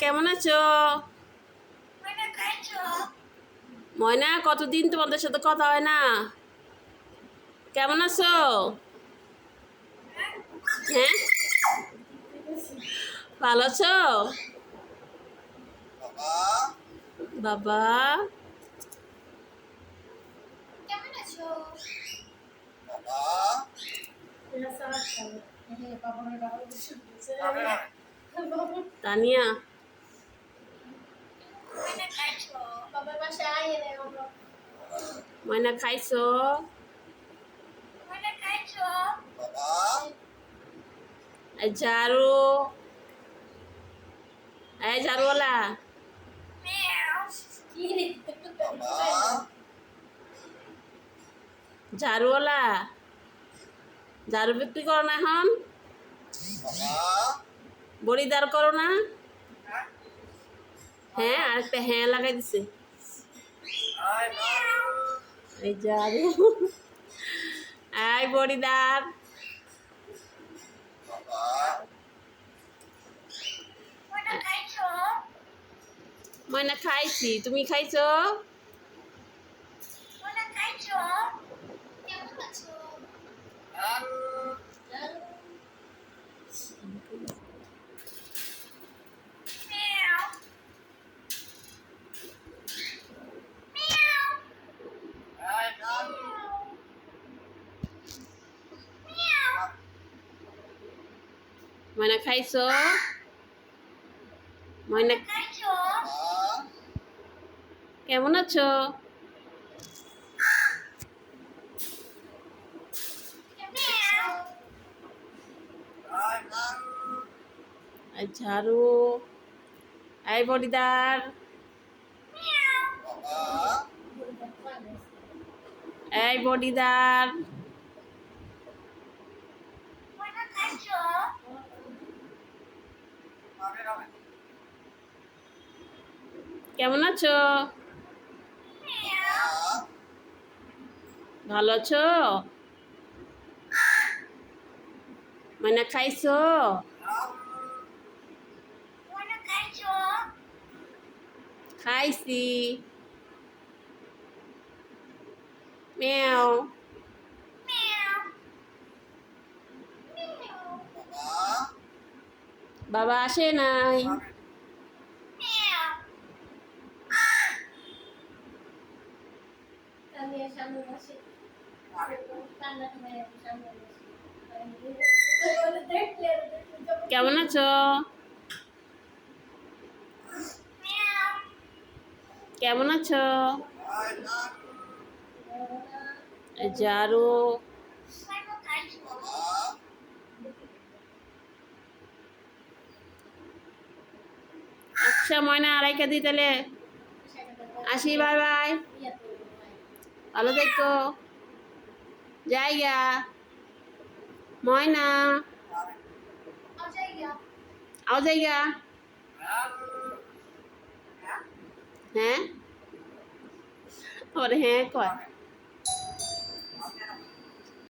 কেমন আছো? ময়না, কতদিন তোমাদের সাথে কথা হয় না। কেমন আছো? হ্যাঁ, ভালো আছো? বাবা তানিয়া, ময়না খাইছো? এই ঝাড়ু, এই ঝাড়ুওয়ালা, ঝাড়ুওয়ালা, ঝাড়ু বিক্রি করো না এখন? বড়িদার করো না? হ্যাঁ, আরেকটা হ্যাঁ লাগাই দিছে। এই ঝাড়ু, এই বড়িদার। ময়না খাইছি, তুমি খাইছো? ময়না খাইছো? ময়না কেমন আছো? এই ঝাড়ু, এই বড়িদার, এই বড়িদার। কেমন আছো? ভালো আছো? ময়না খাইছো? খাইছি। মেও, বাবা আসে নাই। কেমন আছো? কেমন আছো? ঝাড়ু, আচ্ছা ময়না, আড়াইকা দিই তাহলে। আসি, বাই বাই, ভালো থেকো। জায়গা ময়না, আও জায়গা। হ্যাঁ, ওর হ্যাঁ কয়।